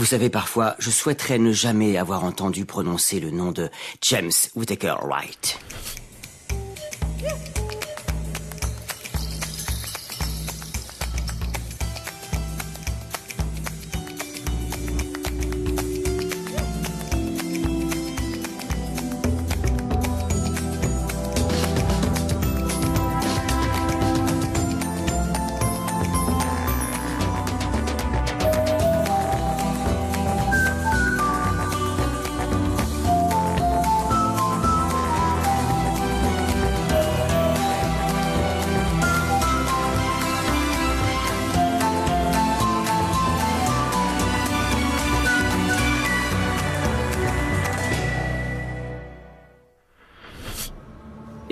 Vous savez, parfois, je souhaiterais ne jamais avoir entendu prononcer le nom de James Whittaker Wright.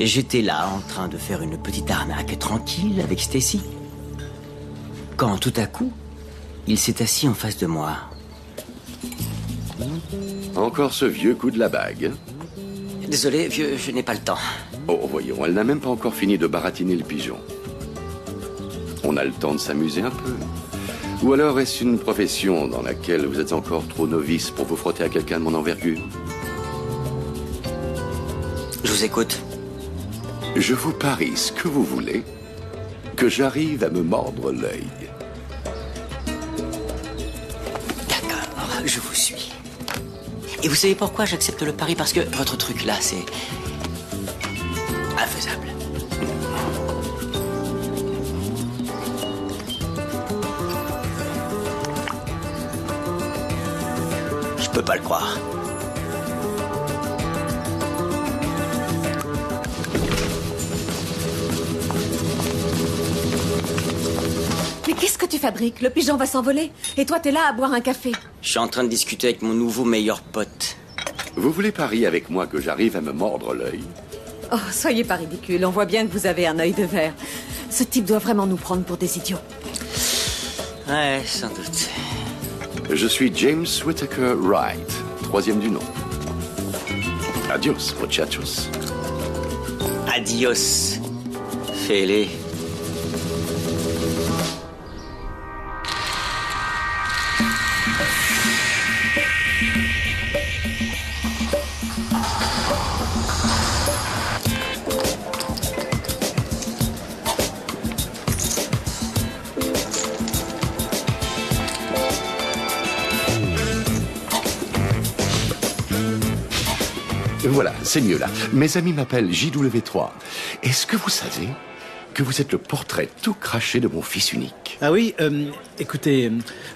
Et j'étais là, en train de faire une petite arnaque tranquille avec Stacy. Quand tout à coup, il s'est assis en face de moi. Encore ce vieux coup de la bague. Désolé, vieux, je n'ai pas le temps. Oh, voyons, elle n'a même pas encore fini de baratiner le pigeon. On a le temps de s'amuser un peu. Ou alors est-ce une profession dans laquelle vous êtes encore trop novice pour vous frotter à quelqu'un de mon envergure? Je vous écoute. Je vous parie ce que vous voulez, que j'arrive à me mordre l'œil. D'accord, je vous suis. Et vous savez pourquoi j'accepte le pari? Parce que votre truc là, c'est infaisable. Je peux pas le croire. Mais qu'est-ce que tu fabriques? Le pigeon va s'envoler. Et toi, t'es là à boire un café. Je suis en train de discuter avec mon nouveau meilleur pote. Vous voulez parier avec moi que j'arrive à me mordre l'œil? Oh, soyez pas ridicule. On voit bien que vous avez un œil de verre. Ce type doit vraiment nous prendre pour des idiots. Ouais, sans doute. Je suis James Whittaker Wright, 3e du nom. Adios, muchachos. Adios, fêlé. Voilà, c'est mieux là. Mes amis m'appellent JW3. Est-ce que vous savez que vous êtes le portrait tout craché de mon fils unique? Ah oui, écoutez,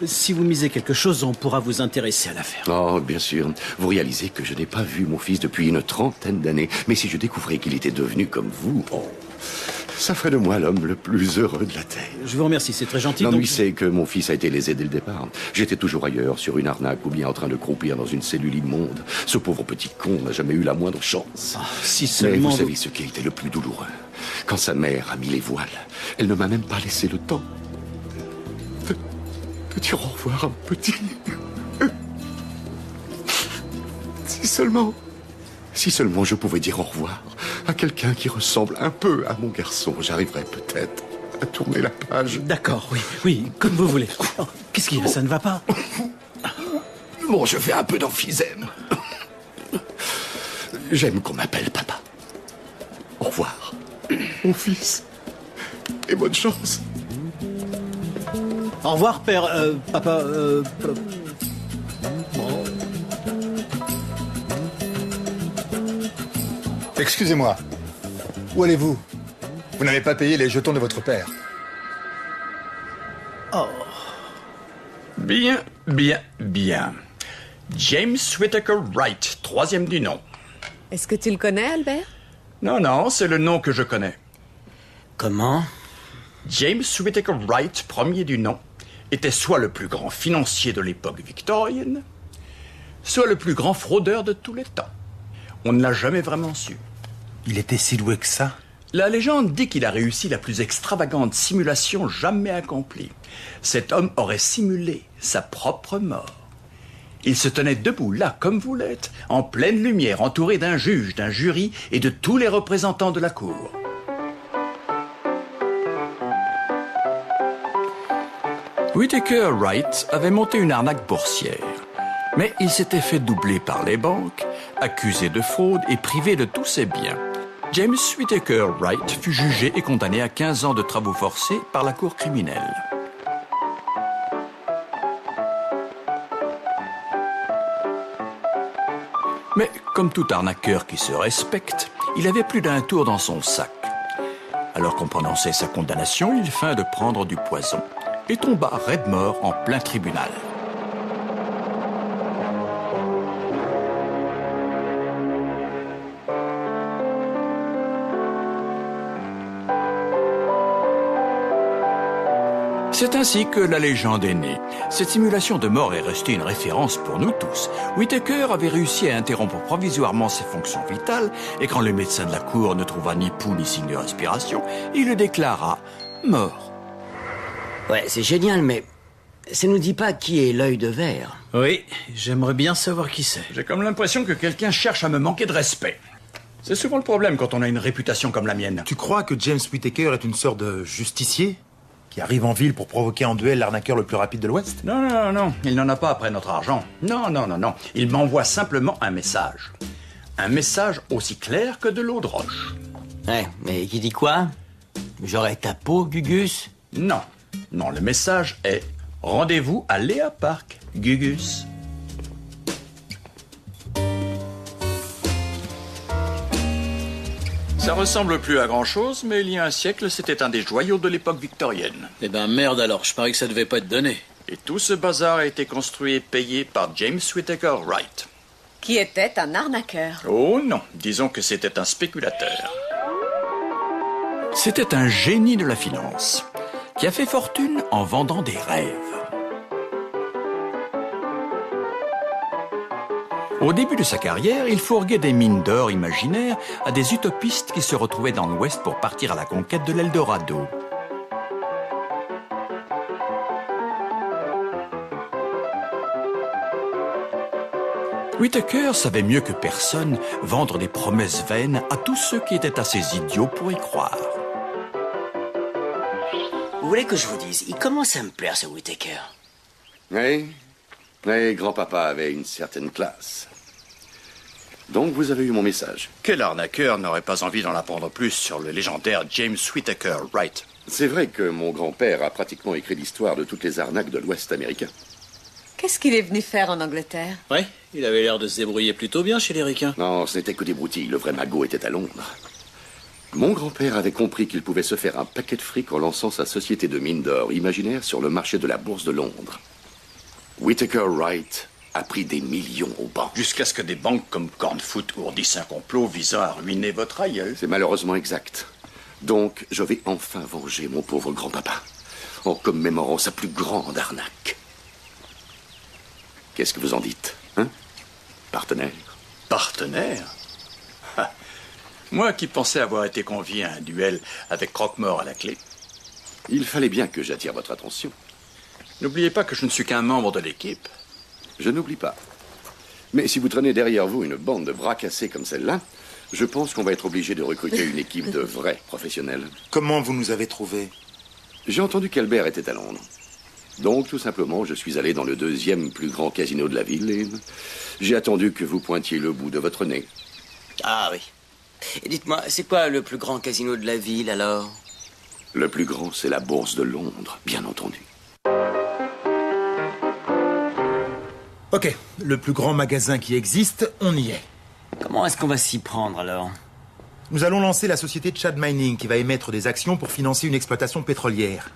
si vous misez quelque chose, on pourra vous intéresser à l'affaire. Oh, bien sûr. Vous réalisez que je n'ai pas vu mon fils depuis une 30aine d'années. Mais si je découvrais qu'il était devenu comme vous, oh, ça ferait de moi l'homme le plus heureux de la Terre. Je vous remercie, c'est très gentil. L'ennui, c'est que mon fils a été lésé dès le départ. J'étais toujours ailleurs, sur une arnaque, ou bien en train de croupir dans une cellule immonde. Ce pauvre petit con n'a jamais eu la moindre chance. Ah, si Mais seulement... vous savez ce qui a été le plus douloureux? Quand sa mère a mis les voiles, elle ne m'a même pas laissé le temps de dire au revoir à mon petit. Si seulement je pouvais dire au revoir à quelqu'un qui ressemble un peu à mon garçon, j'arriverais peut-être à tourner la page. D'accord, oui, comme vous voulez. Oh, qu'est-ce qu'il y a? Ça ne va pas? Bon, je fais un peu d'emphysème. J'aime qu'on m'appelle papa. Au revoir, mon fils. Et bonne chance. Au revoir, père, papa, bon. Excusez-moi. Où allez-vous? Vous n'avez pas payé les jetons de votre père. Oh. Bien. James Whittaker Wright, 3e du nom. Est-ce que tu le connais, Albert? Non, c'est le nom que je connais. Comment? James Whittaker Wright, 1er du nom, était soit le plus grand financier de l'époque victorienne, soit le plus grand fraudeur de tous les temps. On ne l'a jamais vraiment su. Il était si doué que ça? La légende dit qu'il a réussi la plus extravagante simulation jamais accomplie. Cet homme aurait simulé sa propre mort. Il se tenait debout, là, comme vous l'êtes, en pleine lumière, entouré d'un juge, d'un jury et de tous les représentants de la cour. Whitaker Wright avait monté une arnaque boursière. Mais il s'était fait doubler par les banques, accusé de fraude et privé de tous ses biens. James Whitaker Wright fut jugé et condamné à 15 ans de travaux forcés par la cour criminelle. Mais comme tout arnaqueur qui se respecte, il avait plus d'un tour dans son sac. Alors qu'on prononçait sa condamnation, il feint de prendre du poison et tomba raide mort en plein tribunal. C'est ainsi que la légende est née. Cette simulation de mort est restée une référence pour nous tous. Whitaker avait réussi à interrompre provisoirement ses fonctions vitales, et quand le médecin de la cour ne trouva ni pouls ni signe de respiration, il le déclara mort. Ouais, c'est génial, mais ça nous dit pas qui est l'œil de verre. Oui, j'aimerais bien savoir qui c'est. J'ai comme l'impression que quelqu'un cherche à me manquer de respect. C'est souvent le problème quand on a une réputation comme la mienne. Tu crois que James Whitaker est une sorte de justicier qui arrive en ville pour provoquer en duel l'arnaqueur le plus rapide de l'Ouest? Non, il n'en a pas après notre argent. Non. Il m'envoie simplement un message. Un message aussi clair que de l'eau de roche. Ouais, mais qui dit quoi? J'aurai ta peau, Gugus? Non, le message est « Rendez-vous à Léa Park, Gugus ». Ça ressemble plus à grand-chose, mais il y a un siècle, c'était un des joyaux de l'époque victorienne. Eh ben merde alors, je parie que ça devait pas être donné. Et tout ce bazar a été construit et payé par James Whitaker Wright. Qui était un arnaqueur. Oh non, disons que c'était un spéculateur. C'était un génie de la finance, qui a fait fortune en vendant des rêves. Au début de sa carrière, il fourguait des mines d'or imaginaires à des utopistes qui se retrouvaient dans l'Ouest pour partir à la conquête de l'Eldorado. Whitaker savait mieux que personne vendre des promesses vaines à tous ceux qui étaient assez idiots pour y croire. Vous voulez que je vous dise, il commence à me plaire, ce Whitaker. Oui, grand-papa avait une certaine classe. Donc vous avez eu mon message. Quel arnaqueur n'aurait pas envie d'en apprendre plus sur le légendaire James Whitaker Wright? C'est vrai que mon grand-père a pratiquement écrit l'histoire de toutes les arnaques de l'Ouest américain. Qu'est-ce qu'il est venu faire en Angleterre? Ouais, il avait l'air de se débrouiller plutôt bien chez les ricains. Non, ce n'était que des broutilles. Le vrai magot était à Londres. Mon grand-père avait compris qu'il pouvait se faire un paquet de fric en lançant sa société de mines d'or imaginaire sur le marché de la bourse de Londres. Whitaker Wright a pris des millions aux banques. Jusqu'à ce que des banques comme Cornfoot ourdissent un complot visant à ruiner votre aïeul. C'est malheureusement exact. Donc, je vais enfin venger mon pauvre grand-papa, en commémorant sa plus grande arnaque. Qu'est-ce que vous en dites, hein? Partenaire? Partenaire? Moi qui pensais avoir été convié à un duel avec Croque-Mort à la clé. Il fallait bien que j'attire votre attention. N'oubliez pas que je ne suis qu'un membre de l'équipe. Je n'oublie pas. Mais si vous traînez derrière vous une bande de bras cassés comme celle-là, je pense qu'on va être obligé de recruter une équipe de vrais professionnels. Comment vous nous avez trouvés? J'ai entendu qu'Albert était à Londres. Donc, tout simplement, je suis allé dans le deuxième plus grand casino de la ville et j'ai attendu que vous pointiez le bout de votre nez. Ah oui. Et dites-moi, c'est quoi le plus grand casino de la ville, alors? Le plus grand, c'est la Bourse de Londres, bien entendu. Ok, le plus grand magasin qui existe, on y est. Comment est-ce qu'on va s'y prendre, alors? Nous allons lancer la société Chad Mining qui va émettre des actions pour financer une exploitation pétrolière.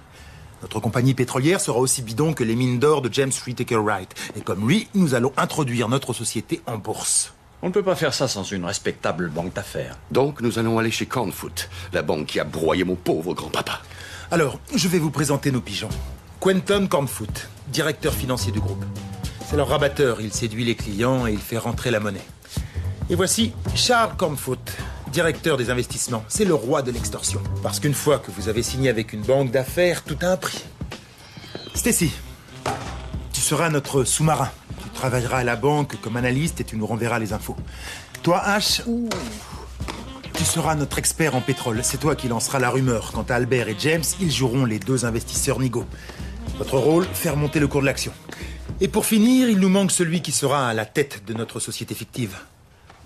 Notre compagnie pétrolière sera aussi bidon que les mines d'or de James Whitaker Wright. Et comme lui, nous allons introduire notre société en bourse. On ne peut pas faire ça sans une respectable banque d'affaires. Donc, nous allons aller chez Cornfoot, la banque qui a broyé mon pauvre grand-papa. Alors, je vais vous présenter nos pigeons. Quentin Cornfoot, directeur financier du groupe. C'est leur rabatteur, il séduit les clients et il fait rentrer la monnaie. Et voici Charles Cornfoot, directeur des investissements. C'est le roi de l'extorsion. Parce qu'une fois que vous avez signé avec une banque d'affaires, tout a un prix. Stacy, tu seras notre sous-marin. Tu travailleras à la banque comme analyste et tu nous renverras les infos. Toi, H, tu seras notre expert en pétrole. C'est toi qui lanceras la rumeur. Quant à Albert et James, ils joueront les deux investisseurs nigauds. Votre rôle, faire monter le cours de l'action. Et pour finir, il nous manque celui qui sera à la tête de notre société fictive.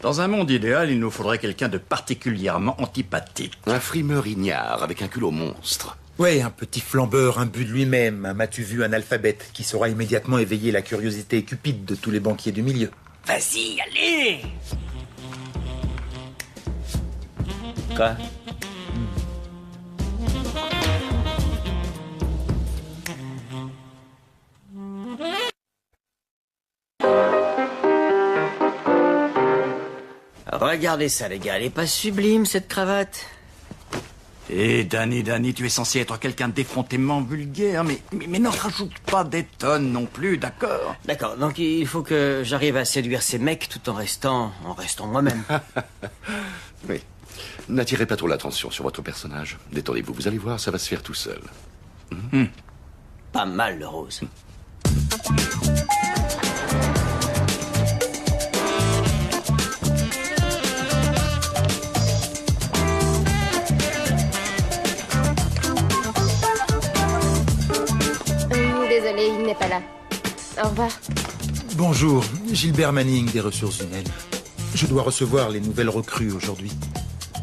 Dans un monde idéal, il nous faudrait quelqu'un de particulièrement antipathique. Un frimeur ignare avec un culot monstre. Ouais, un petit flambeur imbu de lui-même, un m'as-tu vu analphabète, qui saura immédiatement éveiller la curiosité cupide de tous les banquiers du milieu. Vas-y, allez! Quoi? Regardez ça, les gars, elle est pas sublime, cette cravate? Et Danny, tu es censé être quelqu'un d'effrontément vulgaire, mais n'en rajoute pas des tonnes non plus, d'accord? D'accord, donc il faut que j'arrive à séduire ces mecs tout en restant moi-même. Oui. N'attirez pas trop l'attention sur votre personnage. Détendez-vous, vous allez voir, ça va se faire tout seul. Pas mal, le rose. Désolé, il n'est pas là. Au revoir. Bonjour, Gilbert Manning des ressources humaines. Je dois recevoir les nouvelles recrues aujourd'hui.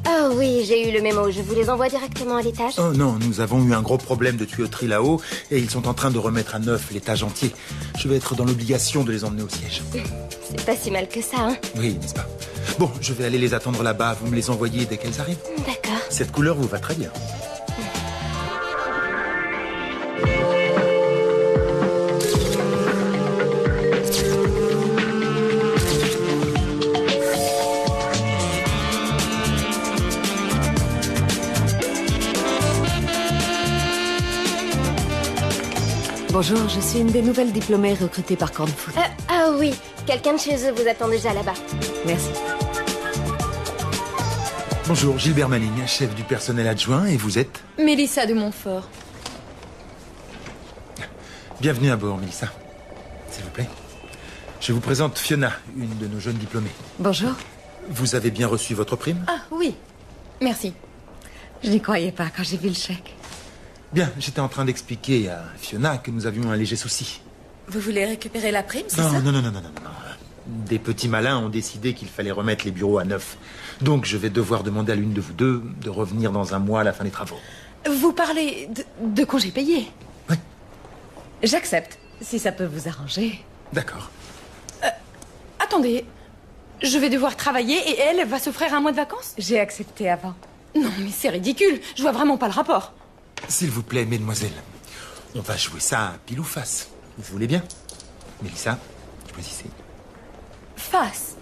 Oh oui, j'ai eu le mémo. Je vous les envoie directement à l'étage. Oh non, nous avons eu un gros problème de tuyauterie là-haut et ils sont en train de remettre à neuf l'étage entier. Je vais être dans l'obligation de les emmener au siège. C'est pas si mal que ça, hein? Oui, n'est-ce pas? Bon, je vais aller les attendre là-bas. Vous me les envoyez dès qu'elles arrivent. D'accord. Cette couleur vous va très bien. Bonjour, je suis une des nouvelles diplômées recrutées par Cornfoot. Ah oui, quelqu'un de chez eux vous attend déjà là-bas. Merci. Bonjour, Gilbert Manning, chef du personnel adjoint, et vous êtes? Mélissa de Montfort. Bienvenue à bord, Mélissa. S'il vous plaît. Je vous présente Fiona, une de nos jeunes diplômées. Bonjour. Vous avez bien reçu votre prime? Ah oui, merci. Je n'y croyais pas quand j'ai vu le chèque. Bien, j'étais en train d'expliquer à Fiona que nous avions un léger souci. Vous voulez récupérer la prime, c'est Non, ça? non. Des petits malins ont décidé qu'il fallait remettre les bureaux à neuf. Donc je vais devoir demander à l'une de vous deux de revenir dans un mois à la fin des travaux. Vous parlez de congés payés? Oui. J'accepte, si ça peut vous arranger. D'accord. Attendez, je vais devoir travailler et elle va s'offrir un mois de vacances? J'ai accepté avant. Non, mais c'est ridicule. Je vois vraiment pas le rapport. S'il vous plaît, mesdemoiselles, on va jouer ça à pile ou face. Vous voulez bien? Mélissa, choisissez. Face.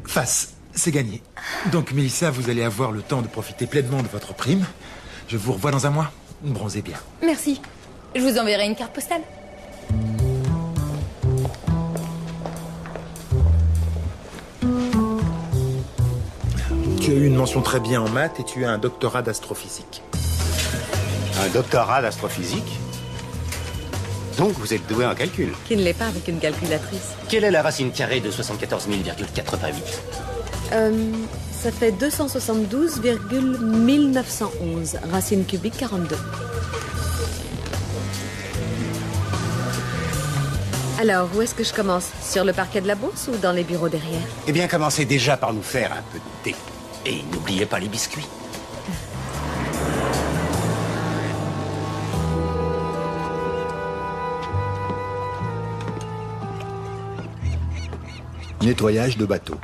Face, c'est gagné. Donc, Mélissa, vous allez avoir le temps de profiter pleinement de votre prime. Je vous revois dans un mois. Bronzez bien. Merci. Je vous enverrai une carte postale. Tu as eu une mention très bien en maths et tu as un doctorat d'astrophysique. Un doctorat d'astrophysique? Donc vous êtes doué en calcul. Qui ne l'est pas avec une calculatrice. Quelle est la racine carrée de 74 000,88? Ça fait 272,1911. Racine cubique 42. Alors, où est-ce que je commence? Sur le parquet de la bourse ou dans les bureaux derrière? Eh bien, commencez déjà par nous faire un peu de thé. Et n'oubliez pas les biscuits. Nettoyage de bateau.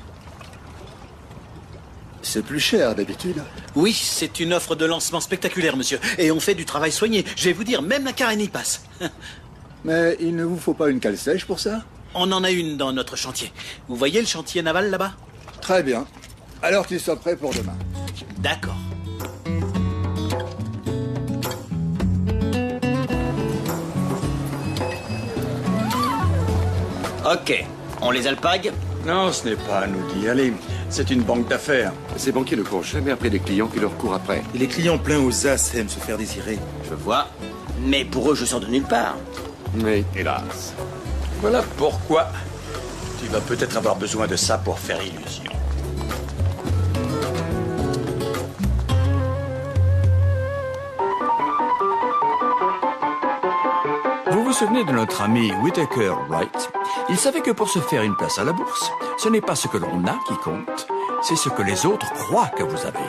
C'est plus cher d'habitude. Oui, c'est une offre de lancement spectaculaire, monsieur. Et on fait du travail soigné. Je vais vous dire, même la carène y passe. Mais il ne vous faut pas une cale sèche pour ça? On en a une dans notre chantier. Vous voyez le chantier naval là-bas? Très bien. Alors qu'il soit prêt pour demain. D'accord. Ok, on les alpague? Non, ce n'est pas à nous d'y aller. C'est une banque d'affaires. Ces banquiers ne courent jamais après des clients qui leur courent après. Et les clients pleins aux as aiment se faire désirer. Je vois. Mais pour eux, je sors de nulle part. Mais hélas. Voilà pourquoi tu vas peut-être avoir besoin de ça pour faire illusion. Vous vous souvenez de notre ami Whittaker Wright? Il savait que pour se faire une place à la bourse, ce n'est pas ce que l'on a qui compte, c'est ce que les autres croient que vous avez.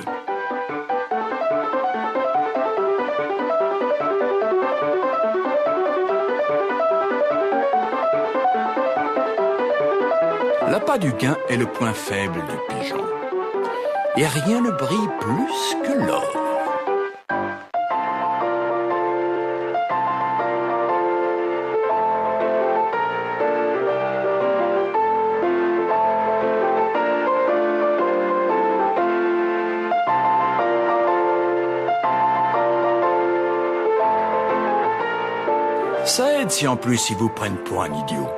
L'appât du gain est le point faible du pigeon. Et rien ne brille plus que l'or. Ça aide si en plus ils vous prennent pour un idiot.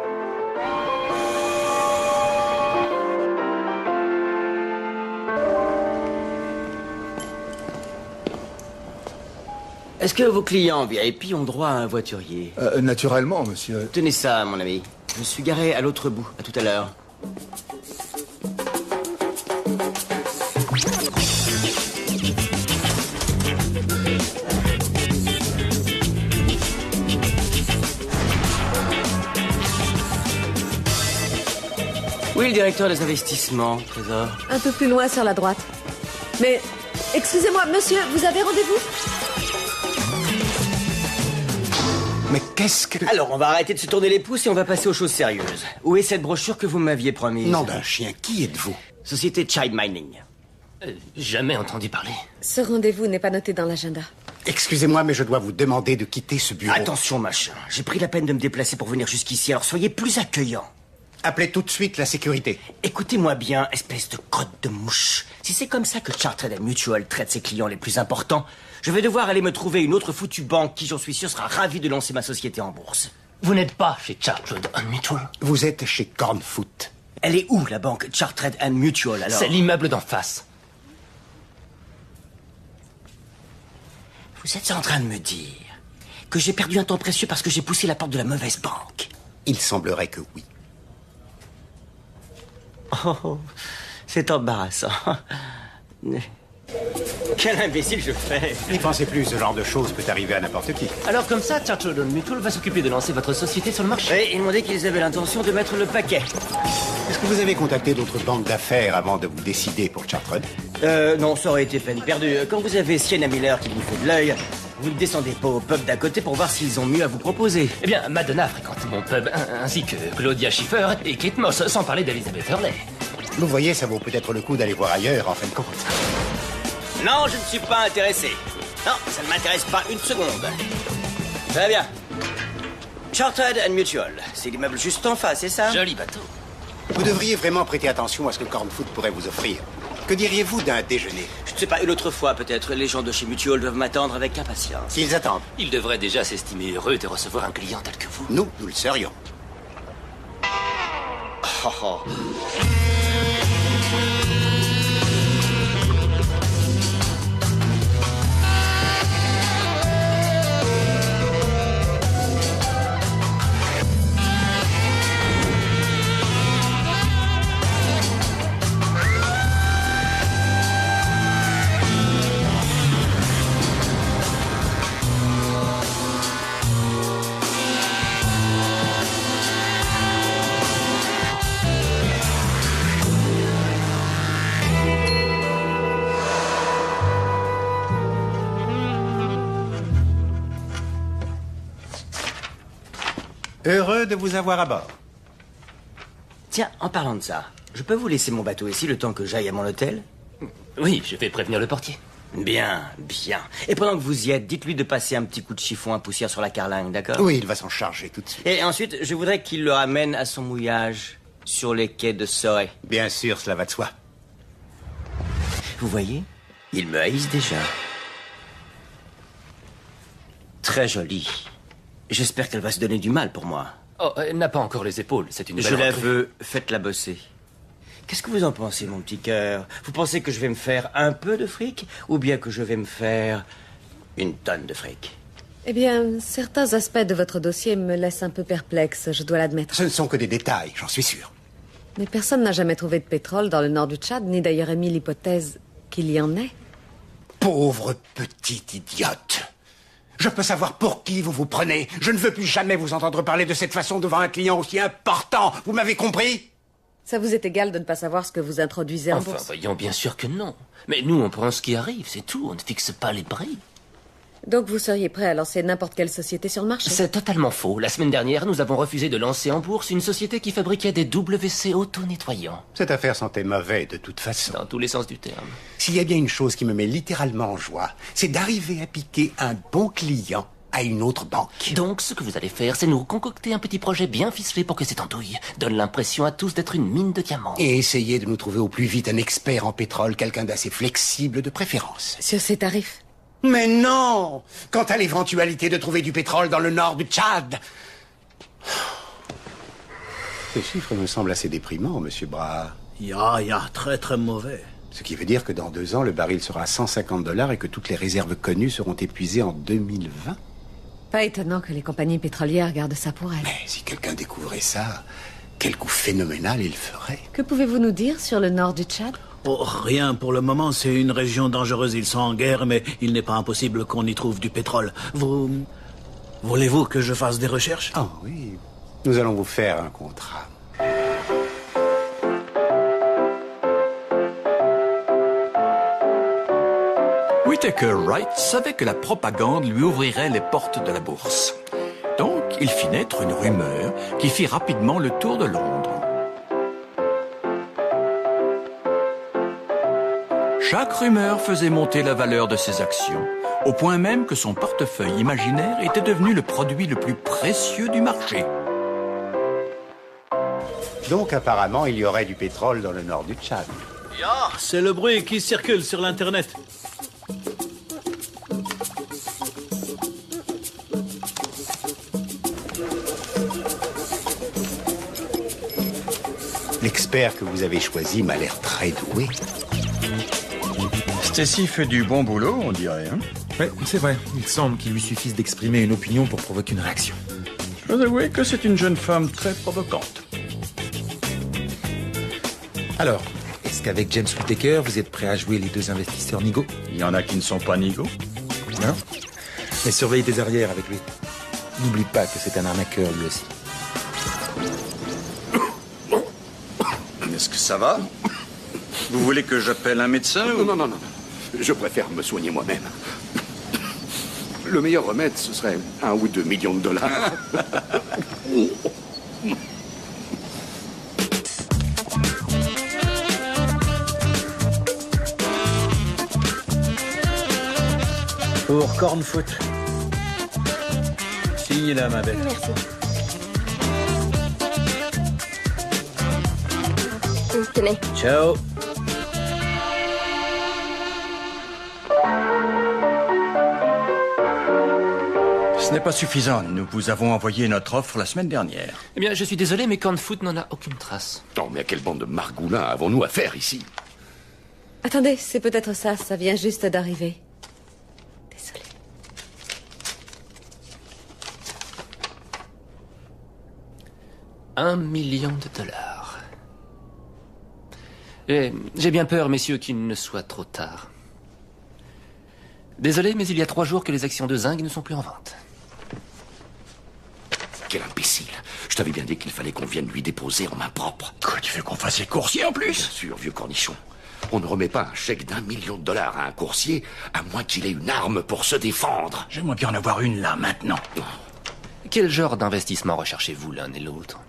Est-ce que vos clients VIP ont droit à un voiturier? Naturellement, monsieur. Tenez ça, mon ami. Je suis garé à l'autre bout. À tout à l'heure. Oui, le directeur des investissements, Trésor. Un peu plus loin sur la droite. Mais, excusez-moi, monsieur, vous avez rendez-vous? Mais qu'est-ce que... Alors, on va arrêter de se tourner les pouces et on va passer aux choses sérieuses. Où est cette brochure que vous m'aviez promise? Nom d'un chien, qui êtes-vous? Société Child Mining. Jamais entendu parler. Ce rendez-vous n'est pas noté dans l'agenda. Excusez-moi, mais je dois vous demander de quitter ce bureau. Attention, machin. J'ai pris la peine de me déplacer pour venir jusqu'ici, alors soyez plus accueillants. Appelez tout de suite la sécurité. Écoutez-moi bien, espèce de crotte de mouche. Si c'est comme ça que Chartered Mutual traite ses clients les plus importants, je vais devoir aller me trouver une autre foutue banque qui, j'en suis sûr, sera ravie de lancer ma société en bourse. Vous n'êtes pas chez Chartered Mutual. Vous êtes chez Cornfoot. Elle est où, la banque Chartered Mutual, alors? C'est l'immeuble d'en face. Vous êtes en train de me dire que j'ai perdu un temps précieux parce que j'ai poussé la porte de la mauvaise banque? Il semblerait que oui. Oh, c'est embarrassant. Quel imbécile je fais. N'y pensez plus, ce genre de choses peut arriver à n'importe qui. Alors comme ça, Chartered Mutual va s'occuper de lancer votre société sur le marché. Oui, ils m'ont dit qu'ils avaient l'intention de mettre le paquet. Est-ce que vous avez contacté d'autres banques d'affaires avant de vous décider pour Chartered? Non, ça aurait été peine perdue. Quand vous avez Sienna Miller qui vous fait de l'œil, vous ne descendez pas au pub d'à côté pour voir s'ils ont mieux à vous proposer. Eh bien, Madonna fréquente mon pub, ainsi que Claudia Schiffer et Kate Moss, sans parler d'Elizabeth Hurley. Vous voyez, ça vaut peut-être le coup d'aller voir ailleurs, en fin de compte. Non, je ne suis pas intéressé. Non, ça ne m'intéresse pas une seconde. Très bien. Chartered Mutual, c'est l'immeuble juste en face, c'est ça? Joli bateau. Vous devriez vraiment prêter attention à ce que Cornfoot pourrait vous offrir. Que diriez-vous d'un déjeuner? Je ne sais pas, une autre fois peut-être. Les gens de chez Mutual doivent m'attendre avec impatience. S'ils attendent. Ils devraient déjà s'estimer heureux de recevoir un client tel que vous. Nous le serions. Oh, oh. Heureux de vous avoir à bord. Tiens, en parlant de ça, je peux vous laisser mon bateau ici le temps que j'aille à mon hôtel? Oui, je vais prévenir le portier. Bien, bien. Et pendant que vous y êtes, dites-lui de passer un petit coup de chiffon à poussière sur la carlingue, d'accord? Oui, il va s'en charger tout de suite. Et ensuite, je voudrais qu'il le ramène à son mouillage sur les quais de Sorey. Bien sûr, cela va de soi. Vous voyez? Il me haïssent déjà. Très jolie. J'espère qu'elle va se donner du mal pour moi. Oh, elle n'a pas encore les épaules, c'est une belle Je la recrue. veux, faites-la bosser. Qu'est-ce que vous en pensez, mon petit cœur? Vous pensez que je vais me faire un peu de fric ou bien que je vais me faire une tonne de fric? Eh bien, certains aspects de votre dossier me laissent un peu perplexe, je dois l'admettre. Ce ne sont que des détails, j'en suis sûr. Mais personne n'a jamais trouvé de pétrole dans le nord du Tchad, ni d'ailleurs émis l'hypothèse qu'il y en ait. Pauvre petite idiote. Je peux savoir pour qui vous vous prenez. Je ne veux plus jamais vous entendre parler de cette façon devant un client aussi important. Vous m'avez compris? Ça vous est égal de ne pas savoir ce que vous introduisez en Enfin, bourse? voyons, bien sûr que non. Mais nous, on prend ce qui arrive, c'est tout. On ne fixe pas les prix. Donc vous seriez prêt à lancer n'importe quelle société sur le marché? C'est totalement faux. La semaine dernière, nous avons refusé de lancer en bourse une société qui fabriquait des WC auto-nettoyants. Cette affaire sentait mauvais de toute façon. Dans tous les sens du terme. S'il y a bien une chose qui me met littéralement en joie, c'est d'arriver à piquer un bon client à une autre banque. Donc, ce que vous allez faire, c'est nous concocter un petit projet bien ficelé pour que cette andouille donne l'impression à tous d'être une mine de diamants. Et essayer de nous trouver au plus vite un expert en pétrole, quelqu'un d'assez flexible de préférence. Sur ces tarifs? Mais non! Quant à l'éventualité de trouver du pétrole dans le nord du Tchad... Ces chiffres me semblent assez déprimants, monsieur Bras. Ya, très très mauvais. Ce qui veut dire que dans 2 ans, le baril sera à $150 et que toutes les réserves connues seront épuisées en 2020. Pas étonnant que les compagnies pétrolières gardent ça pour elles. Mais si quelqu'un découvrait ça, quel coup phénoménal il ferait. Que pouvez-vous nous dire sur le nord du Tchad? Oh, rien pour le moment, c'est une région dangereuse. Ils sont en guerre, mais il n'est pas impossible qu'on y trouve du pétrole. Voulez-vous que je fasse des recherches? Ah oui, nous allons vous faire un contrat. Whittaker Wright savait que la propagande lui ouvrirait les portes de la bourse. Donc, il fit naître une rumeur qui fit rapidement le tour de Londres. Chaque rumeur faisait monter la valeur de ses actions, au point même que son portefeuille imaginaire était devenu le produit le plus précieux du marché. Donc apparemment, il y aurait du pétrole dans le nord du Tchad. Ya, c'est le bruit qui circule sur l'Internet. L'expert que vous avez choisi m'a l'air très doué. Stacy fait du bon boulot, on dirait. Hein? Ouais, c'est vrai. Il semble qu'il lui suffise d'exprimer une opinion pour provoquer une réaction. Je dois avouer que c'est une jeune femme très provocante. Alors, est-ce qu'avec James Whittaker, vous êtes prêt à jouer les 2 investisseurs nigauds? Il y en a qui ne sont pas nigauds. Non. Mais surveille tes arrières avec lui. N'oublie pas que c'est un arnaqueur lui aussi. Est-ce que ça va? Vous voulez que j'appelle un médecin ou... Non. Je préfère me soigner moi-même. Le meilleur remède, ce serait 1 ou 2 millions de dollars. Pour Cornfoot. Signe là, ma belle. Merci. Tenez. Ciao. Ce n'est pas suffisant. Nous vous avons envoyé notre offre la semaine dernière. Eh bien, je suis désolé, mais Cornfoot n'en a aucune trace. Non, mais à quelle bande de margoulins avons-nous affaire ici? Attendez, c'est peut-être ça vient juste d'arriver. Désolée. $1 million. J'ai bien peur, messieurs, qu'il ne soit trop tard. Désolé, mais il y a 3 jours que les actions de Zing ne sont plus en vente. Quel imbécile. Je t'avais bien dit qu'il fallait qu'on vienne lui déposer en main propre. Quoi, tu veux qu'on fasse les coursiers en plus? Bien sûr, vieux cornichon. On ne remet pas un chèque d'1 million de dollars à un coursier, à moins qu'il ait une arme pour se défendre. J'aimerais bien en avoir une là, maintenant. Quel genre d'investissement recherchez-vous l'un et l'autre?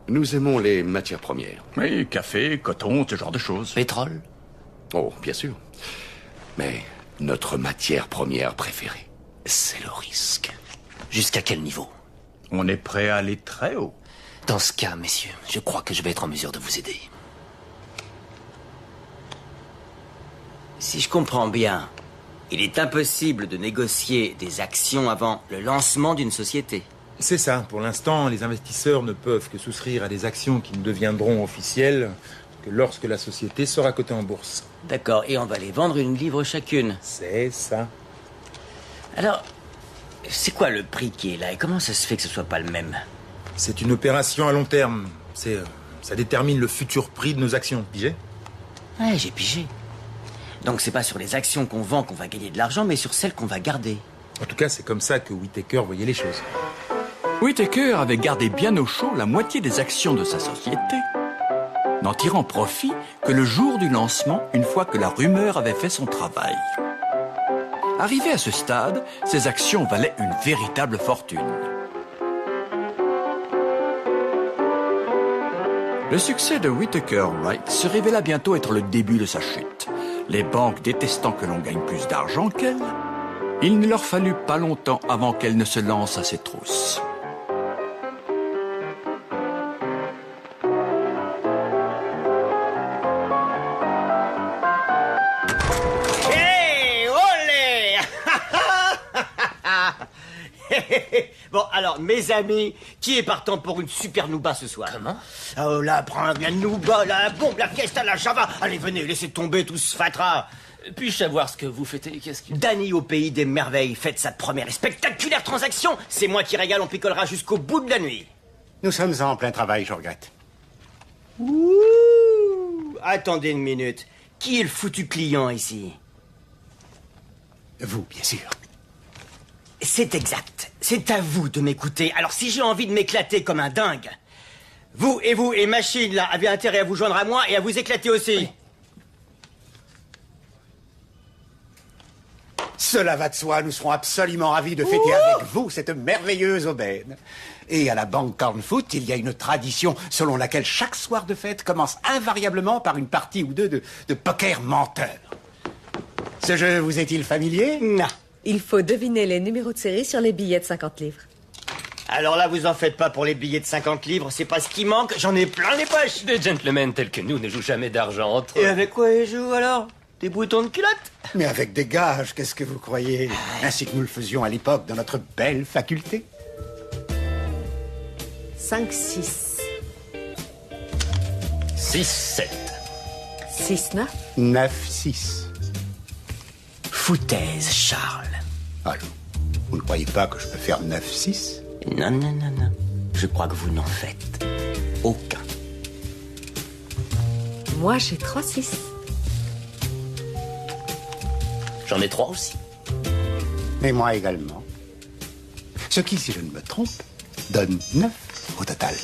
Nous aimons les matières premières. Oui, café, coton, ce genre de choses. Pétrole? Oh, bien sûr. Mais notre matière première préférée, c'est le risque. Jusqu'à quel niveau? On est prêt à aller très haut. Dans ce cas, messieurs, je crois que je vais être en mesure de vous aider. Si je comprends bien, il est impossible de négocier des actions avant le lancement d'une société. C'est ça. Pour l'instant, les investisseurs ne peuvent que souscrire à des actions qui ne deviendront officielles que lorsque la société sera cotée en bourse. D'accord, et on va les vendre une livre chacune. C'est ça. Alors, C'est quoi le prix qui est là et comment ça se fait que ce soit pas le même? C'est une opération à long terme. Ça détermine le futur prix de nos actions, pigé? Ouais, j'ai pigé. Donc c'est pas sur les actions qu'on vend qu'on va gagner de l'argent, mais sur celles qu'on va garder. En tout cas, c'est comme ça que Whittaker voyait les choses. Whittaker avait gardé bien au chaud la moitié des actions de sa société, n'en tirant profit que le jour du lancement, une fois que la rumeur avait fait son travail. Arrivé à ce stade, ses actions valaient une véritable fortune. Le succès de Whittaker Wright se révéla bientôt être le début de sa chute. Les banques détestant que l'on gagne plus d'argent qu'elles, il ne leur fallut pas longtemps avant qu'elles ne se lancent à ses trousses. Hey, olé! Bon, alors, mes amis, qui est partant pour une super nouba ce soir? Comment? Oh là, prends la nouba, la bombe, la fiesta, la java. Allez, venez, laissez tomber tout ce fatras. Puis-je savoir ce que vous fêtez? Qu'est-ce que... Danny au pays des merveilles fête sa première et spectaculaire transaction. C'est moi qui régale, on picolera jusqu'au bout de la nuit. Nous sommes en plein travail, je regrette. Ouh, attendez une minute. Qui est le foutu client ici? Vous, bien sûr. C'est exact. C'est à vous de m'écouter. Alors si j'ai envie de m'éclater comme un dingue, vous et machine là, avez intérêt à vous joindre à moi et à vous éclater aussi. Oui. Cela va de soi, nous serons absolument ravis de fêter avec vous cette merveilleuse aubaine. Et à la banque Cornfoot, il y a une tradition selon laquelle chaque soir de fête commence invariablement par une partie ou deux de poker menteur. Ce jeu vous est-il familier? Non. Il faut deviner les numéros de série sur les billets de 50 livres. Alors là, vous en faites pas pour les billets de 50 livres, c'est pas ce qui manque, j'en ai plein les poches. Des gentlemen tels que nous ne jouent jamais d'argent entre eux. Et avec quoi ils jouent alors? Des boutons de culotte? Mais avec des gages, qu'est-ce que vous croyez? Ainsi que nous le faisions à l'époque dans notre belle faculté. 5-6. 6-7. 6-9. 9-6. Foutaise, Charles. Allô, vous ne croyez pas que je peux faire 9-6? Non, non, non, non. Je crois que vous n'en faites aucun. Moi, j'ai 3-6. J'en ai 3 aussi. Et moi également. Ce qui, si je ne me trompe, donne 9 au total.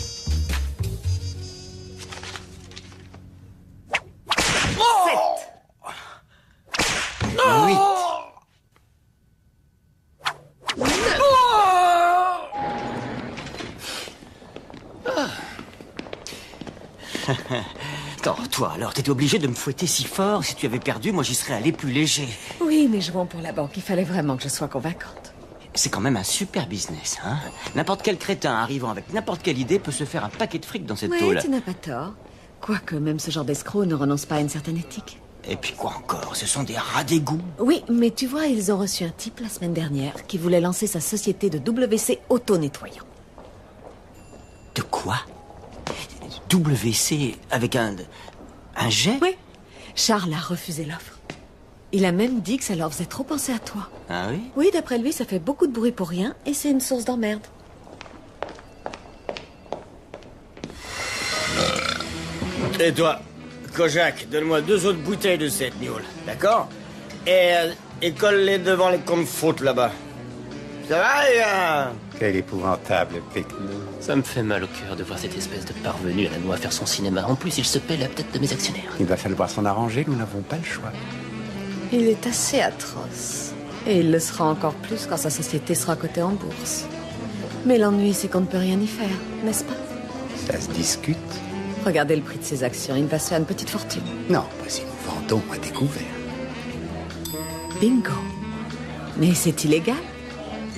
Attends, toi, alors, t'étais obligé de me fouetter si fort. Si tu avais perdu, moi, j'y serais allé plus léger. Oui, mais jouons pour la banque. Il fallait vraiment que je sois convaincante. C'est quand même un super business, hein. N'importe quel crétin arrivant avec n'importe quelle idée peut se faire un paquet de fric dans cette Oui, tôle. tu n'as pas tort. Quoique, même ce genre d'escroc ne renonce pas à une certaine éthique. Et puis quoi encore? Ce sont des rats d'égout. Oui, mais tu vois, ils ont reçu un type la semaine dernière qui voulait lancer sa société de WC auto-nettoyant. De quoi? WC avec un jet? Oui. Charles a refusé l'offre. Il a même dit que ça leur faisait trop penser à toi. Ah oui? Oui, d'après lui, ça fait beaucoup de bruit pour rien et c'est une source d'emmerde. Et toi, Kojak, donne-moi 2 autres bouteilles de cette Newell, d'accord? Et colle-les devant les Cornfoot là-bas. Ça va, Quel épouvantable pique-nique. Ça me fait mal au cœur de voir cette espèce de parvenu à la noix faire son cinéma. En plus, il se paie la tête de mes actionnaires. Il va falloir s'en arranger, nous n'avons pas le choix. Il est assez atroce. Et il le sera encore plus quand sa société sera cotée en bourse. Mais l'ennui, c'est qu'on ne peut rien y faire, n'est-ce pas? Ça se discute. Regardez le prix de ses actions, il va se faire une petite fortune. Non, pas si nous vendons à découvert. Bingo. Mais c'est illégal.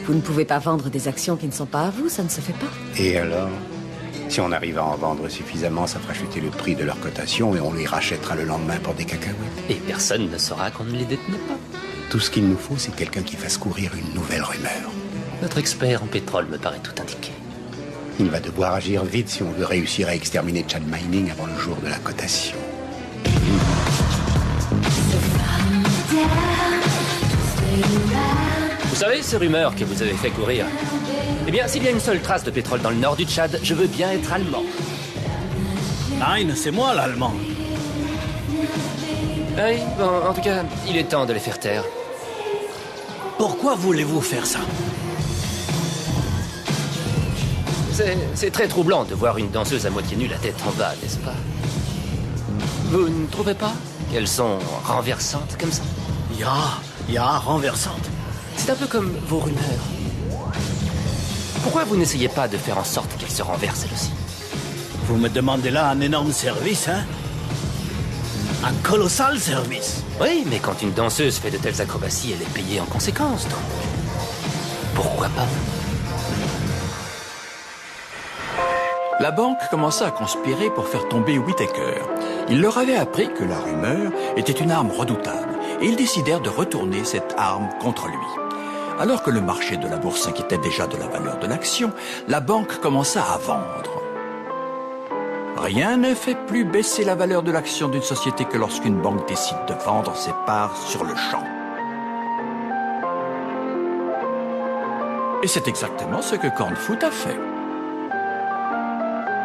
Vous ne pouvez pas vendre des actions qui ne sont pas à vous, ça ne se fait pas. Et alors? Si on arrive à en vendre suffisamment, ça fera chuter le prix de leur cotation et on les rachètera le lendemain pour des cacahuètes. Et personne ne saura qu'on ne les détenait pas. Tout ce qu'il nous faut, c'est quelqu'un qui fasse courir une nouvelle rumeur. Notre expert en pétrole me paraît tout indiqué. Il va devoir agir vite si on veut réussir à exterminer Chad Mining avant le jour de la cotation. savez, ces rumeurs que vous avez fait courir? Eh bien, s'il y a une seule trace de pétrole dans le nord du Tchad, je veux bien être allemand. Nein, c'est moi l'allemand. Oui, bon, en tout cas, il est temps de les faire taire. Pourquoi voulez-vous faire ça? C'est très troublant de voir une danseuse à moitié nue la tête en bas, n'est-ce pas? Vous ne trouvez pas qu'elles sont renversantes comme ça? Ya, renversante. C'est un peu comme vos rumeurs. Pourquoi vous n'essayez pas de faire en sorte qu'elles se renversent elles aussi? Vous me demandez là un énorme service, hein? Un colossal service. Oui, mais quand une danseuse fait de telles acrobaties, elle est payée en conséquence, donc. Pourquoi pas? La banque commença à conspirer pour faire tomber Whittaker. Il leur avait appris que la rumeur était une arme redoutable et ils décidèrent de retourner cette arme contre lui. Alors que le marché de la bourse s'inquiétait déjà de la valeur de l'action, la banque commença à vendre. Rien ne fait plus baisser la valeur de l'action d'une société que lorsqu'une banque décide de vendre ses parts sur le champ. Et c'est exactement ce que Cornfoot a fait.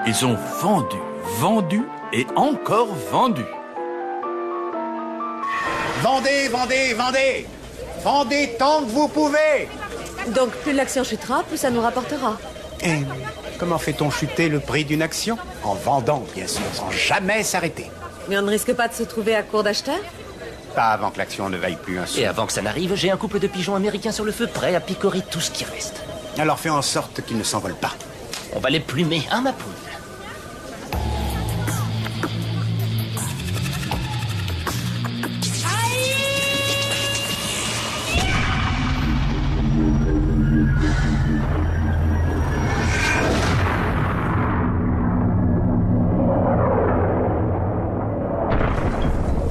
Ils ont vendu et encore vendu. Vendez, vendez, vendez! Vendez tant que vous pouvez! Donc plus l'action chutera, plus ça nous rapportera. Et comment fait-on chuter le prix d'une action? En vendant, bien sûr, sans jamais s'arrêter. Mais on ne risque pas de se trouver à court d'acheteurs? Pas avant que l'action ne vaille plus un sou. Et avant que ça n'arrive, j'ai un couple de pigeons américains sur le feu, prêts à picorer tout ce qui reste. Alors fais en sorte qu'ils ne s'envolent pas. On va les plumer à ma poule.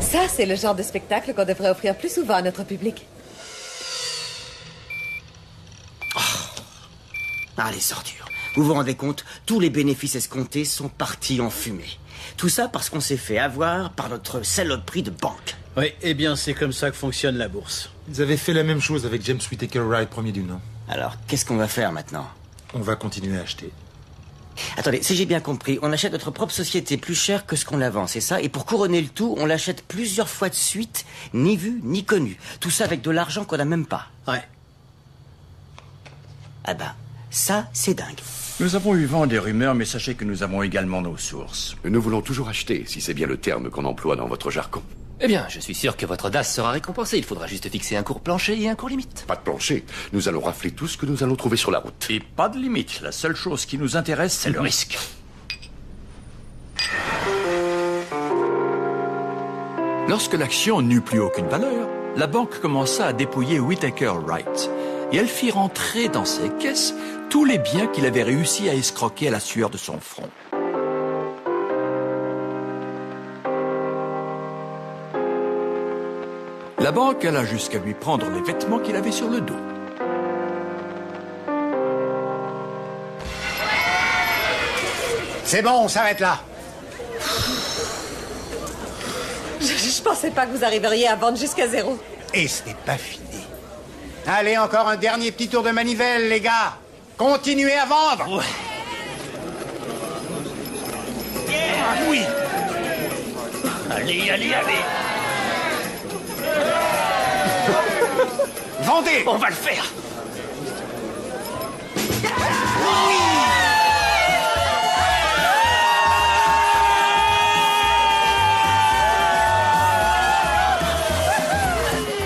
Ça, c'est le genre de spectacle qu'on devrait offrir plus souvent à notre public. Ah, les ordures. Vous vous rendez compte? Tous les bénéfices escomptés sont partis en fumée. Tout ça parce qu'on s'est fait avoir par notre saloperie de banque. Oui, eh bien, c'est comme ça que fonctionne la bourse. Ils avaient fait la même chose avec James Whittaker Wright, premier du nom. Alors, qu'est-ce qu'on va faire maintenant? On va continuer à acheter. Attendez, si j'ai bien compris, on achète notre propre société plus cher que ce qu'on la vend, c'est ça? Et pour couronner le tout, on l'achète plusieurs fois de suite, ni vu, ni connu. Tout ça avec de l'argent qu'on n'a même pas. Ouais. Ah ben, ça, c'est dingue. Nous avons eu vent des rumeurs, mais sachez que nous avons également nos sources. Nous voulons toujours acheter, si c'est bien le terme qu'on emploie dans votre jargon. Eh bien, je suis sûr que votre audace sera récompensée. Il faudra juste fixer un cours plancher et un cours limite. Pas de plancher. Nous allons rafler tout ce que nous allons trouver sur la route. Et pas de limite. La seule chose qui nous intéresse, c'est le risque. Lorsque l'action n'eut plus aucune valeur, la banque commença à dépouiller Whittaker Wright. Et elle fit rentrer dans ses caisses tous les biens qu'il avait réussi à escroquer à la sueur de son front. La banque alla jusqu'à lui prendre les vêtements qu'il avait sur le dos. C'est bon, on s'arrête là. Je pensais pas que vous arriveriez à vendre jusqu'à zéro. Et ce n'est pas fini. Allez, encore un dernier petit tour de manivelle, les gars. Continuez à vendre. Ouais. Ah, oui. Allez, allez, allez. Vendez. On va le faire.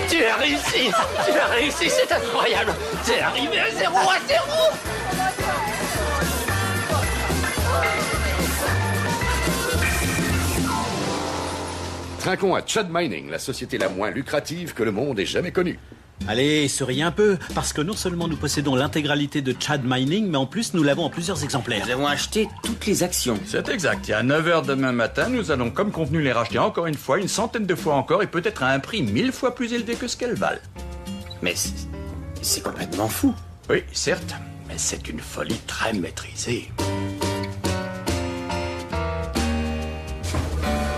Tu as réussi. Tu as réussi, c'est incroyable. T'es arrivé à 0 à 0. Trinquons à Chad Mining, la société la moins lucrative que le monde ait jamais connue. Allez, souriez un peu, parce que non seulement nous possédons l'intégralité de Chad Mining, mais en plus nous l'avons en plusieurs exemplaires. Nous avons acheté toutes les actions. C'est exact. Et à 9h demain matin, nous allons comme convenu les racheter encore une fois, une centaine de fois encore, et peut-être à un prix 1000 fois plus élevé que ce qu'elles valent. Mais c'est complètement fou. Oui, certes, mais c'est une folie très maîtrisée.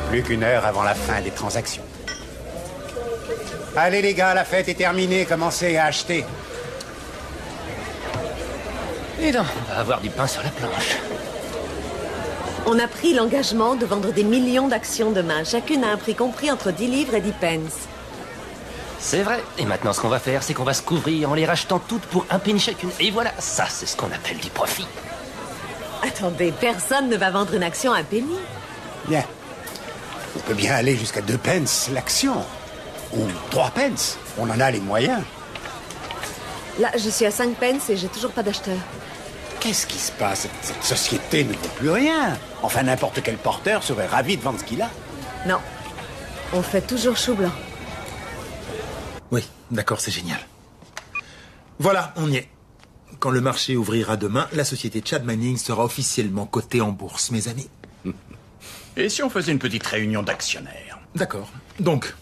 Plus qu'une heure avant la fin des transactions. Allez les gars, la fête est terminée, commencez à acheter. Et donc, on va avoir du pain sur la planche. On a pris l'engagement de vendre des millions d'actions demain, chacune à un prix compris entre 10 livres et 10 pence. C'est vrai. Et maintenant, ce qu'on va faire, c'est qu'on va se couvrir en les rachetant toutes pour un penny chacune. Et voilà, ça, c'est ce qu'on appelle du profit. Attendez, personne ne va vendre une action à un penny. Bien. On peut bien aller jusqu'à 2 pence l'action. Ou 3 pence. On en a les moyens. Là, je suis à 5 pence et j'ai toujours pas d'acheteur. Qu'est-ce qui se passe? Cette société ne vaut plus rien. Enfin, n'importe quel porteur serait ravi de vendre ce qu'il a. Non. On fait toujours chou blanc. Oui, d'accord, c'est génial. Voilà, on y est. Quand le marché ouvrira demain, la société Chad Manning sera officiellement cotée en bourse, mes amis. Et si on faisait une petite réunion d'actionnaires? D'accord. Donc,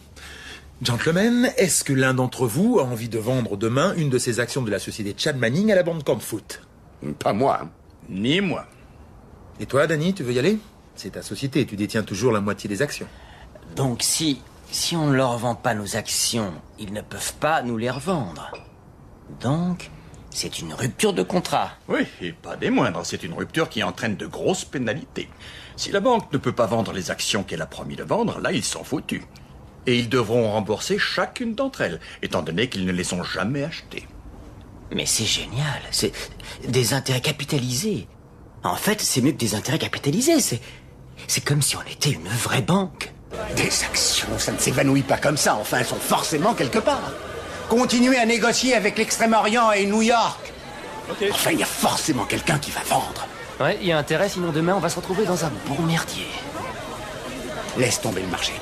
gentlemen, est-ce que l'un d'entre vous a envie de vendre demain une de ces actions de la société Chad Manning à la bande Cornfoot? Pas moi. Ni moi. Et toi, Danny, tu veux y aller? C'est ta société, tu détiens toujours la moitié des actions. Donc si on ne leur vend pas nos actions, ils ne peuvent pas nous les revendre. Donc, c'est une rupture de contrat. Oui, et pas des moindres. C'est une rupture qui entraîne de grosses pénalités. Si la banque ne peut pas vendre les actions qu'elle a promis de vendre, là, ils sont foutus. Et ils devront rembourser chacune d'entre elles, étant donné qu'ils ne les ont jamais achetées. Mais c'est génial, c'est des intérêts capitalisés. En fait, c'est mieux que des intérêts capitalisés, c'est comme si on était une vraie banque. Des actions, ça ne s'évanouit pas comme ça. Enfin, elles sont forcément quelque part. Continuez à négocier avec l'Extrême-Orient et New York. Okay. Enfin, il y a forcément quelqu'un qui va vendre. Ouais, il y a intérêt, sinon demain, on va se retrouver dans un bon merdier. Laisse tomber le marché.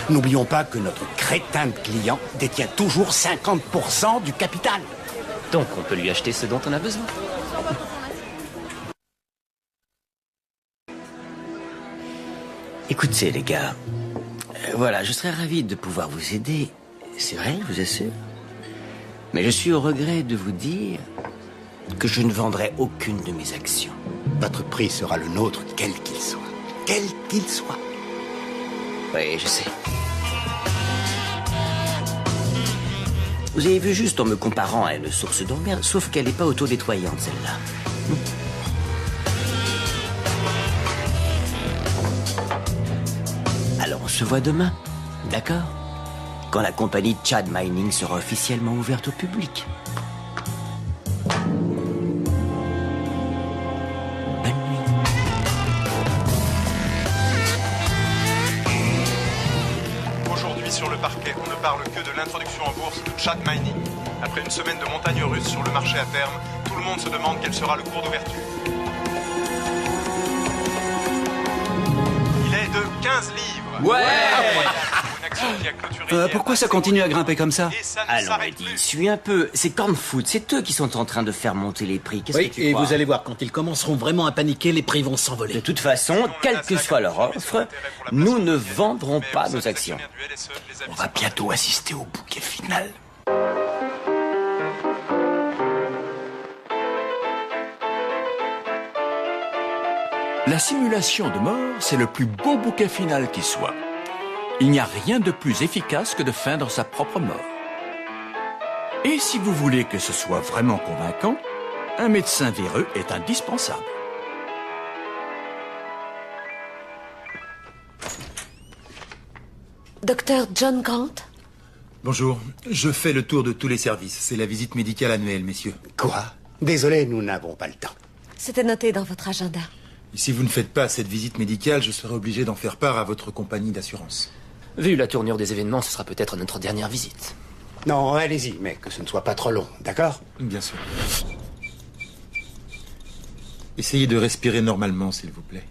N'oublions pas que notre crétin de client détient toujours 50% du capital. Donc, on peut lui acheter ce dont on a besoin. Écoutez, les gars, voilà, je serais ravi de pouvoir vous aider. C'est vrai, je vous assure. Mais je suis au regret de vous dire que je ne vendrai aucune de mes actions. Votre prix sera le nôtre, quel qu'il soit. Quel qu'il soit. Oui, je sais. Vous avez vu juste en me comparant à une source d'emmerde, sauf qu'elle n'est pas auto-nettoyante, celle-là. Alors on se voit demain, d'accord? Quand la compagnie Chad Mining sera officiellement ouverte au public. Bonne nuit. Aujourd'hui sur le parquet, on ne parle que de l'introduction en bourse de Chad Mining. Après une semaine de montagne russe sur le marché à terme, tout le monde se demande quel sera le cours d'ouverture. Il est de 15 livres. Ouais, Une action qui a clôturé pourquoi ça continue à grimper comme ça? Allons, Eddie, suis un peu. C'est Cornfoot, c'est eux qui sont en train de faire monter les prix. Qu'est-ce Oui, que tu et crois? vous allez voir, quand ils commenceront vraiment à paniquer, les prix vont s'envoler. De toute façon, quelle que soit leur offre, nous ne vendrons pas nos actions. On va bientôt assister au bouquet final. La simulation de mort, c'est le plus beau bouquet final qui soit. Il n'y a rien de plus efficace que de feindre sa propre mort. Et si vous voulez que ce soit vraiment convaincant, un médecin véreux est indispensable. Docteur John Grant? Bonjour, je fais le tour de tous les services. C'est la visite médicale annuelle, messieurs. Quoi? Désolé, nous n'avons pas le temps. C'était noté dans votre agenda. Et si vous ne faites pas cette visite médicale, je serai obligé d'en faire part à votre compagnie d'assurance. Vu la tournure des événements, ce sera peut-être notre dernière visite. Non, allez-y, mais que ce ne soit pas trop long, d'accord? Bien sûr. Essayez de respirer normalement, s'il vous plaît.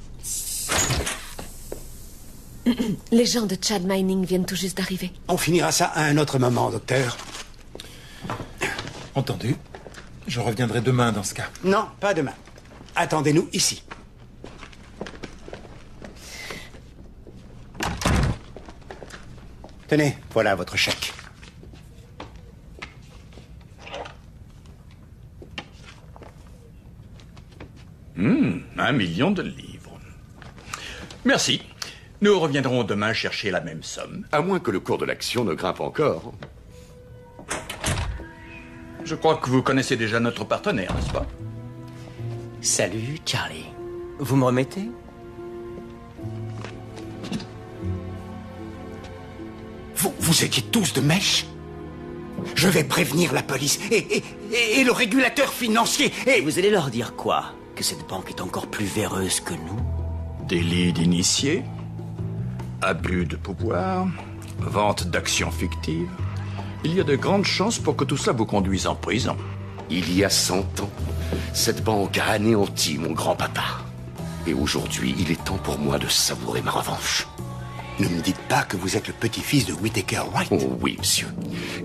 Les gens de Chad Mining viennent tout juste d'arriver. On finira ça à un autre moment, docteur. Entendu. Je reviendrai demain dans ce cas. Non, pas demain. Attendez-nous ici. Tenez, voilà votre chèque. $1 million. Merci. Nous reviendrons demain chercher la même somme. À moins que le cours de l'action ne grimpe encore. Je crois que vous connaissez déjà notre partenaire, n'est-ce pas? Salut, Charlie. Vous me remettez? Vous étiez tous de mèche? Je vais prévenir la police et le régulateur financier et... Vous allez leur dire quoi? Que cette banque est encore plus véreuse que nous? Délit d'initié, abus de pouvoir, vente d'actions fictives. Il y a de grandes chances pour que tout cela vous conduise en prison. Il y a 100 ans, cette banque a anéanti mon grand-papa. Et aujourd'hui, il est temps pour moi de savourer ma revanche. Ne me dites pas que vous êtes le petit-fils de Whittaker Wright. Oh oui, monsieur.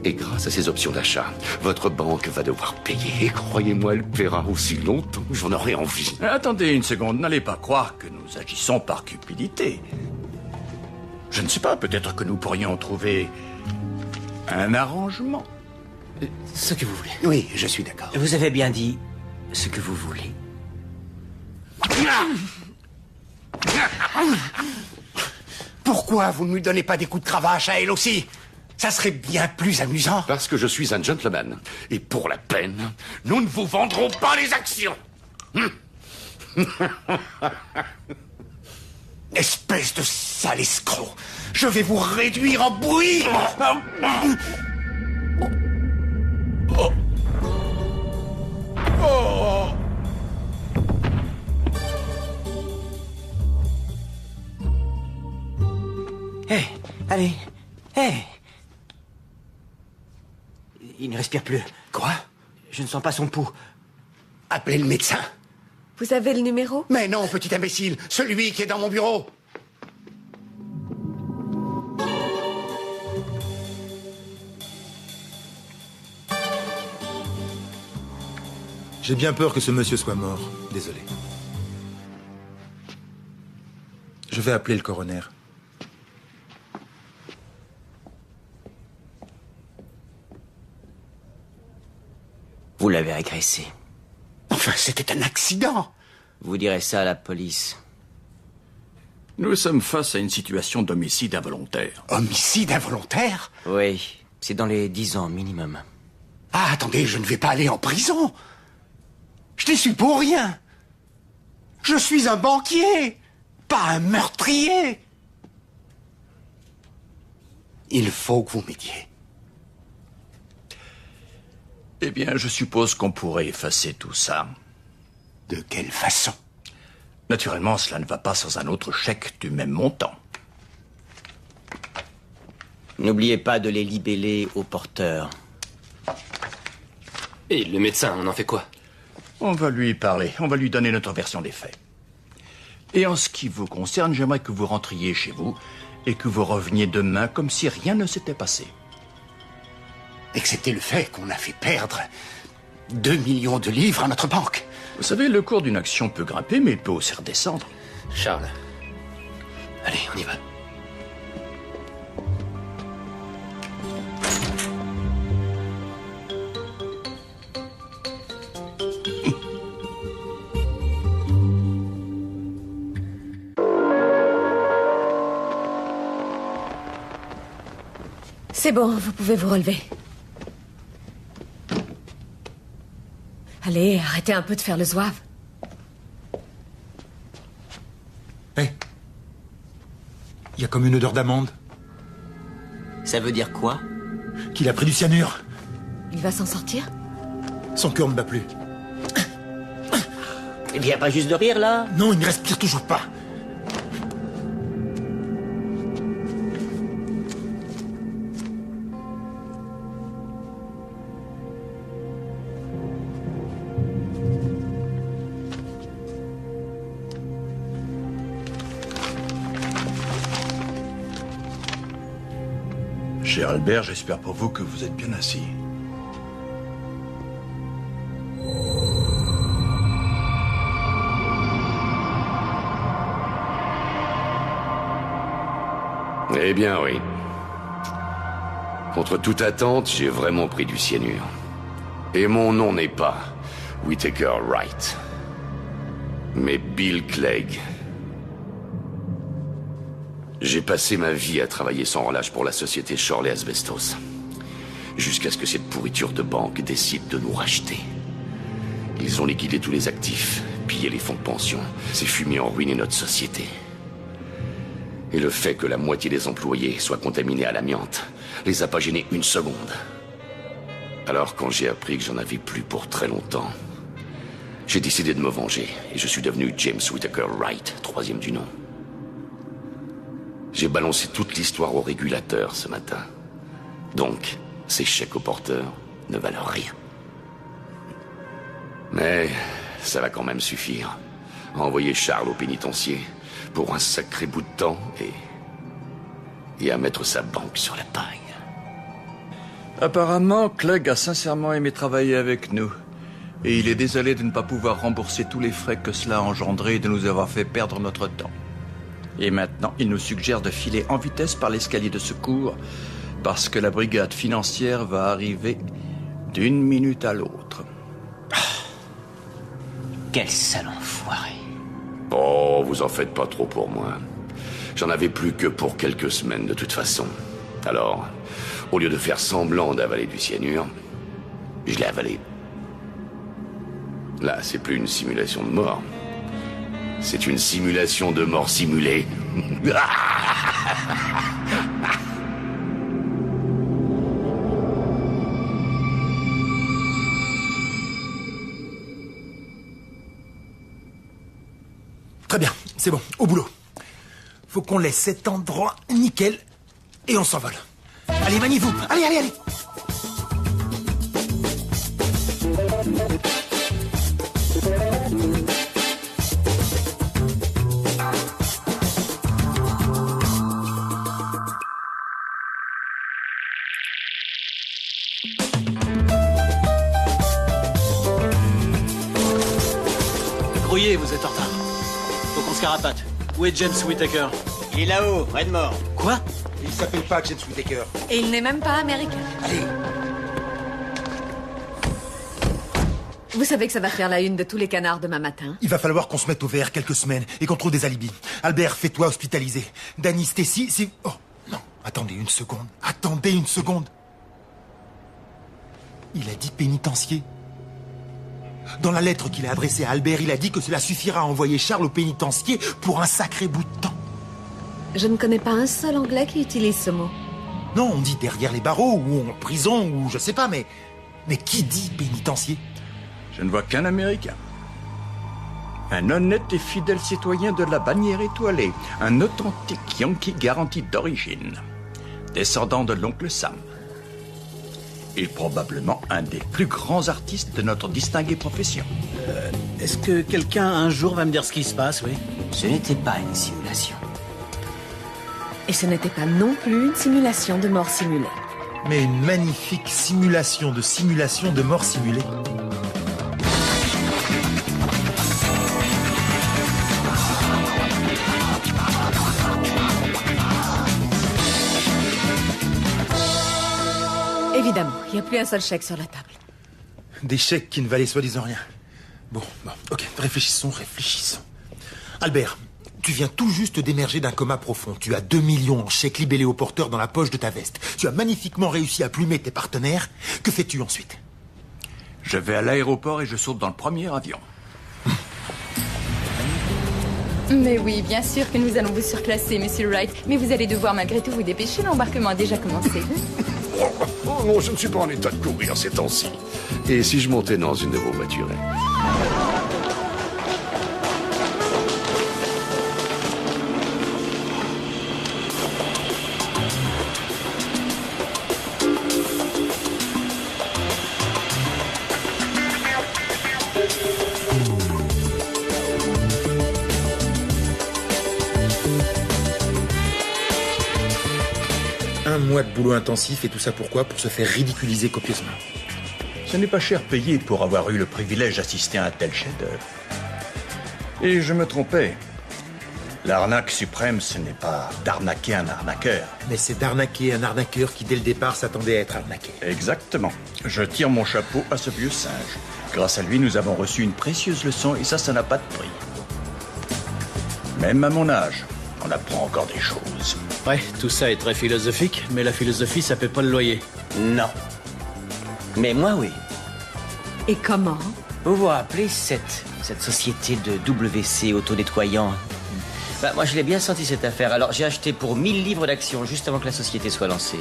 Et grâce à ces options d'achat, votre banque va devoir payer. Et croyez-moi, elle paiera aussi longtemps que j'en aurai envie. Attendez une seconde, n'allez pas croire que nous agissons par cupidité. Je ne sais pas, peut-être que nous pourrions trouver un arrangement. Ce que vous voulez. Oui, je suis d'accord. Vous avez bien dit ce que vous voulez. Pourquoi vous ne lui donnez pas des coups de cravache à elle aussi? Ça serait bien plus amusant. Parce que je suis un gentleman. Et pour la peine, nous ne vous vendrons pas les actions. Espèce de sale escroc. Je vais vous réduire en bouillie. Hé, allez, hé. Il ne respire plus. Quoi? Je ne sens pas son pouls. Appelez le médecin. Vous avez le numéro? Mais non, petit imbécile, celui qui est dans mon bureau. J'ai bien peur que ce monsieur soit mort. Désolé. Je vais appeler le coroner. Vous l'avez agressé. Enfin, c'était un accident. Vous direz ça à la police. Nous sommes face à une situation d'homicide involontaire. Homicide involontaire? Oui, c'est dans les 10 ans minimum. Ah, attendez, je ne vais pas aller en prison. Je n'y suis pour rien. Je suis un banquier, pas un meurtrier. Il faut que vous m'aidiez. Eh bien, je suppose qu'on pourrait effacer tout ça. De quelle façon? Naturellement, cela ne va pas sans un autre chèque du même montant. N'oubliez pas de les libeller au porteur. Et le médecin, on en fait quoi? On va lui parler, on va lui donner notre version des faits. Et en ce qui vous concerne, j'aimerais que vous rentriez chez vous et que vous reveniez demain comme si rien ne s'était passé. Excepté le fait qu'on a fait perdre 2 millions de livres à notre banque. Vous savez, le cours d'une action peut grimper, mais il peut aussi redescendre. Charles, allez, on y va. C'est bon, vous pouvez vous relever. Allez, arrêtez un peu de faire le zouave. Hé, il y a comme une odeur d'amande. Ça veut dire quoi? Qu'il a pris du cyanure. Il va s'en sortir? Son cœur ne bat plus. Il vient pas juste de rire, là? Non, il ne respire toujours pas. Cher Albert, j'espère pour vous que vous êtes bien assis. Eh bien, oui. Contre toute attente, j'ai vraiment pris du cyanure. Et mon nom n'est pas Whittaker Wright, mais Bill Clegg. J'ai passé ma vie à travailler sans relâche pour la société Shorley Asbestos. Jusqu'à ce que cette pourriture de banque décide de nous racheter. Ils ont liquidé tous les actifs, piller les fonds de pension. Ces fumiers ont ruiné notre société. Et le fait que la moitié des employés soient contaminés à l'amiante les a pas gênés une seconde. Alors quand j'ai appris que j'en avais plus pour très longtemps, j'ai décidé de me venger et je suis devenu James Whittaker Wright, 3e du nom. J'ai balancé toute l'histoire au régulateur ce matin. Donc, ces chèques aux porteurs ne valent rien. Mais ça va quand même suffire à envoyer Charles au pénitencier pour un sacré bout de temps et à mettre sa banque sur la paille. Apparemment, Clegg a sincèrement aimé travailler avec nous. Et il est désolé de ne pas pouvoir rembourser tous les frais que cela a engendré et de nous avoir fait perdre notre temps. Et maintenant, il nous suggère de filer en vitesse par l'escalier de secours parce que la brigade financière va arriver d'une minute à l'autre. Quel sale enfoiré. Oh, vous en faites pas trop pour moi. J'en avais plus que pour quelques semaines de toute façon. Alors, au lieu de faire semblant d'avaler du cyanure, je l'ai avalé. Là, c'est plus une simulation de mort. C'est une simulation de mort simulée. Très bien, c'est bon, au boulot. Faut qu'on laisse cet endroit nickel et on s'envole. Allez, maniez-vous. Allez, allez, allez. Grouillé, vous êtes en retard. Faut qu'on se carapate. Où est James Whittaker? Il est là-haut, près de mort. Quoi? Il s'appelle pas James Whittaker. Et il n'est même pas américain. Allez. Vous savez que ça va faire la une de tous les canards demain matin. Il va falloir qu'on se mette au vert quelques semaines et qu'on trouve des alibis. Albert, fais-toi hospitaliser. Danny, Stacy, c'est... Oh, non. Attendez une seconde. Attendez une seconde. Il a dit pénitencier. Dans la lettre qu'il a adressée à Albert, il a dit que cela suffira à envoyer Charles au pénitencier pour un sacré bout de temps. Je ne connais pas un seul Anglais qui utilise ce mot. Non, on dit derrière les barreaux, ou en prison, ou je sais pas, mais qui dit pénitencier? Je ne vois qu'un Américain. Un honnête et fidèle citoyen de la bannière étoilée. Un authentique Yankee garanti d'origine. Descendant de l'oncle Sam. Et probablement un des plus grands artistes de notre distinguée profession. Est-ce que quelqu'un un jour va me dire ce qui se passe, oui? Ce n'était pas une simulation. Et ce n'était pas non plus une simulation de mort simulée. Mais une magnifique simulation de mort simulée. Évidemment, il n'y a plus un seul chèque sur la table. Des chèques qui ne valaient soi-disant rien. Bon, ok, réfléchissons. Albert, tu viens tout juste d'émerger d'un coma profond. Tu as 2 millions en chèques libellés au porteur dans la poche de ta veste. Tu as magnifiquement réussi à plumer tes partenaires. Que fais-tu ensuite? Je vais à l'aéroport et je saute dans le premier avion. Mais oui, bien sûr que nous allons vous surclasser, Monsieur Wright. Mais vous allez devoir malgré tout vous dépêcher, l'embarquement a déjà commencé. Oh non, je ne suis pas en état de courir ces temps-ci. Et si je montais dans une de vos voiturettes? Un mois de boulot intensif et tout ça pourquoi? Pour se faire ridiculiser copieusement. Ce n'est pas cher payé pour avoir eu le privilège d'assister à un tel chef-d'œuvre. Et je me trompais. L'arnaque suprême, ce n'est pas d'arnaquer un arnaqueur. Mais c'est d'arnaquer un arnaqueur qui, dès le départ, s'attendait à être arnaqué. Exactement. Je tire mon chapeau à ce vieux singe. Grâce à lui, nous avons reçu une précieuse leçon et ça n'a pas de prix. Même à mon âge, on apprend encore des choses. Ouais, tout ça est très philosophique, mais la philosophie, ça paie pas le loyer. Non. Mais moi, oui. Et comment? Vous vous rappelez cette cette société de WC auto-nettoyant. Bah, moi, je l'ai bien senti, cette affaire. Alors, j'ai acheté pour 1000 livres d'actions juste avant que la société soit lancée.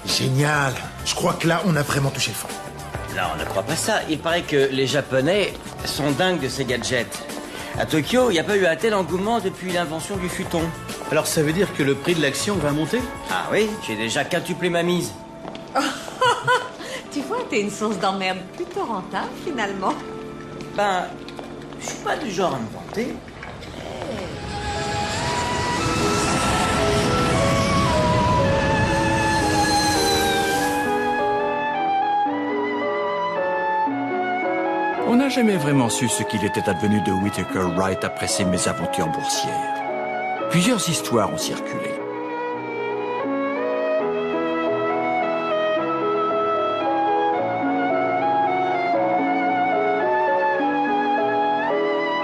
Génial. Je crois que là, on a vraiment touché le fond. Non, on ne croit pas ça. Il paraît que les Japonais sont dingues de ces gadgets. À Tokyo, il n'y a pas eu un tel engouement depuis l'invention du futon. Alors ça veut dire que le prix de l'action va monter? Ah oui, j'ai déjà quintuplé ma mise. Tu vois, t'es une source d'emmerde plutôt rentable, finalement. Ben, je suis pas du genre à me vanter. On n'a jamais vraiment su ce qu'il était advenu de Whittaker Wright après ses mésaventures boursières. Plusieurs histoires ont circulé.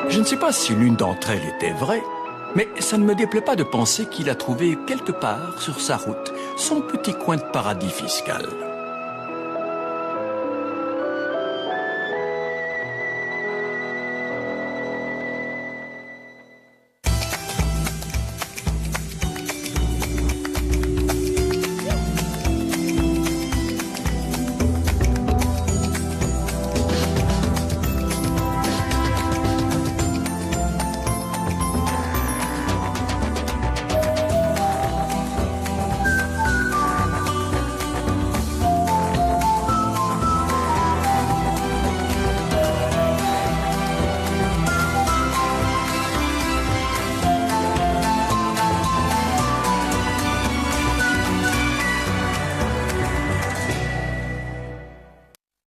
Je ne sais pas si l'une d'entre elles était vraie, mais ça ne me déplaît pas de penser qu'il a trouvé quelque part sur sa route son petit coin de paradis fiscal.